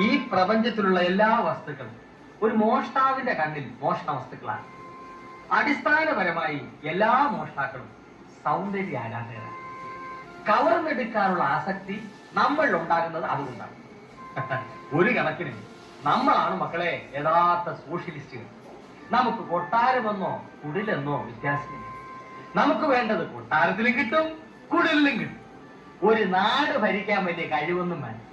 ഈ പ്രപഞ്ചത്തിലുള്ള എല്ലാ വസ്തുക്കളും ഒരു മോഷ്ടാവിന്റെ കണ്ണിൽ മോഷണ വസ്തുക്കളാണ്. അടിസ്ഥാനപരമായി എല്ലാ മോഷ്ടാക്കളും സൗന്ദര്യ ആരാധകരാണ്. കവർന്നെടുക്കാനുള്ള ആസക്തി നമ്മളിൽ ഉണ്ടാകുന്നത് അതുകൊണ്ടാണ്. ഒരു കണക്കിന് നമ്മളാണ് മക്കളെ യഥാർത്ഥ സോഷ്യലിസ്റ്റുകൾ. നമുക്ക് കൊട്ടാരമെന്നോ കുടിലെന്നോ വ്യത്യാസമില്ല. നമുക്ക് വേണ്ടത് കൊട്ടാരത്തിലും കിട്ടും, കുടിലിലും കിട്ടും. ഒരു നാട് ഭരിക്കാൻ വലിയ കഴിവൊന്നും വേണം,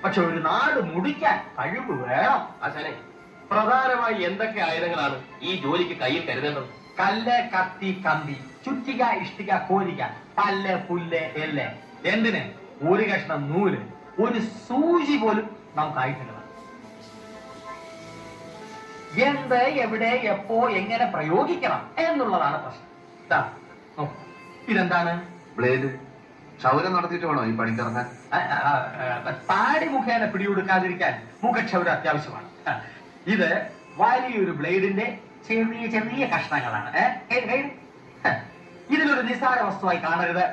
പക്ഷെ ഒരു നാട് മുടിക്കാൻ കഴിവ് വേണം. അച്ഛനെ, പ്രധാനമായി എന്തൊക്കെ ആയുധങ്ങളാണ് ഈ ജോലിക്ക് കയ്യിൽ കരുതേണ്ടത്? കല്ല്, കത്തി, കമ്പി, ചുറ്റിക, ഇഷ്ടിക, കോരിക, പല്ല്, പുല്ല്, എല്ല്. എന്തിന്? ഒരു കഷ്ണം നൂല്, ഒരു സൂചി പോലും നമുക്ക് ആയിട്ടില്ല. എന്ത്, എവിടെ, എപ്പോ, എങ്ങനെ പ്രയോഗിക്കണം എന്നുള്ളതാണ് പ്രശ്നം. ഇതെന്താണ്? ബ്ലേഡ്. ക്ഷൗരം നടത്തിയിട്ട് വേണോ ഈ പണിക്കിറങ്ങാൻ? താടി മുഖേന പിടികൊടുക്കാതിരിക്കാൻ മുഖക്ഷൗരം അത്യാവശ്യമാണ്. ഇത് വലിയൊരു ബ്ലേഡിന്റെ ചെറിയ ചെറിയ കഷ്ണങ്ങളാണ്. ഇതിലൊരു നിസ്സാര വസ്തുവായി കാണരുത്.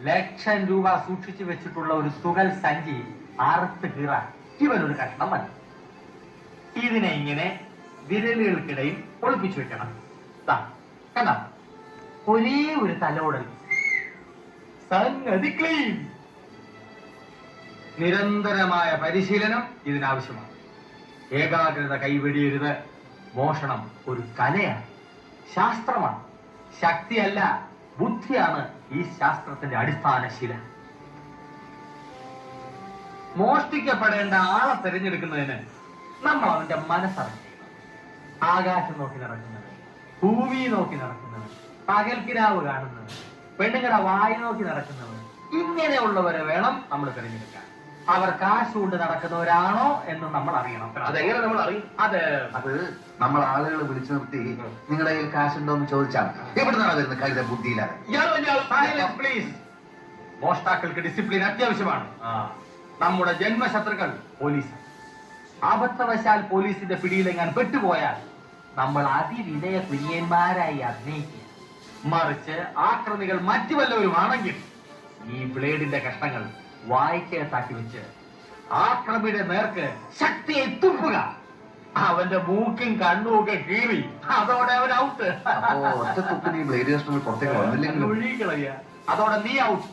ലക്ഷം രൂപ സൂക്ഷിച്ചു വെച്ചിട്ടുള്ള ഒരു തുകൽ സഞ്ചി അറുത്ത് കീറാൻ ഇവനൊരു കഷ്ണം മതി. ഇതിനെ ഇങ്ങനെ വിരലുകൾക്കിടയിൽ ഒളിപ്പിച്ചു വെക്കണം. കണ്ട, ഒരേ ഒരു തലോടൽ, സംഗതി ക്ലീൻ. നിരന്തരമായ പരിശീലനം ഇതിനാവശ്യമാണ്. ഏകാഗ്രത കൈവെടിയരുത്. മോഷണം ഒരു കലയാണ്, ശാസ്ത്രമാണ്. ശക്തിയല്ല, ബുദ്ധിയാണ് ഈ ശാസ്ത്രത്തിന്റെ അടിസ്ഥാന ശില. മോഷ്ടിക്കപ്പെടേണ്ട ആളെ തിരഞ്ഞെടുക്കുന്നതിന് നമ്മൾ അവന്റെ മനസ്സറിഞ്ഞു. ആകാശം നോക്കി നടക്കുന്നത്, ഭൂമി നോക്കി നടക്കുന്നത്, പകൽക്കിരാവ് കാണുന്നത്, പെണ്ണുങ്ങളുടെ വായി നോക്കി നടക്കുന്നവർ, ഇങ്ങനെയുള്ളവരെ വേണം നമ്മൾ തിരഞ്ഞെടുക്കാൻ. അവർ കാശ് കൊണ്ട് നടക്കുന്നവരാണോ എന്ന് നമ്മൾ അറിയണം. അതെങ്ങനെ നമ്മൾ അറിയും? അത് നമ്മൾ ആളുകൾ വിളിച്ചു നിർത്തി നിങ്ങളുടെ കയ്യിൽ കാശുണ്ടോ എന്ന് ചോദിച്ചാൽ എവിടുന്നാണ് വരുന്നത്? കരുത ബുദ്ധിയിലാണ്. പ്ലീസ്. മോഷ്ടാക്കൾക്ക് ഡിസിപ്ലിൻ അത്യാവശ്യമാണ്. നമ്മുടെ ജന്മശത്രുക്കൾ പോലീസ്. അബദ്ധവശാൽ പോലീസിന്റെ പിടിയിലെങ്ങാൻ പെട്ടുപോയാൽ നമ്മൾ അതിവിനയ കുര്യന്മാരായി അഭിനയിക്കുക. മറിച്ച് ആക്രമികൾ മറ്റു വല്ലവരുമാണെങ്കിൽ ഈ ബ്ലേഡിന്റെ കഷ്ണങ്ങൾ വായിക്കകത്താക്കി വെച്ച് ആക്രമിയുടെ നേർക്ക് ശക്തിയെ തുപ്പുക. അവന്റെ മൂക്കും കണ്ണും ഒക്കെ കീറി അതോടെ അവൻ ഔട്ട്. ഒറ്റ തുപ്പിന് ഈ ബ്ലേഡ് കഷ്ണങ്ങൾ പുറത്തേക്ക് വന്നില്ലെങ്കിൽ ഒഴുകിക്കളയ, അതോടെ നീ ഔട്ട്.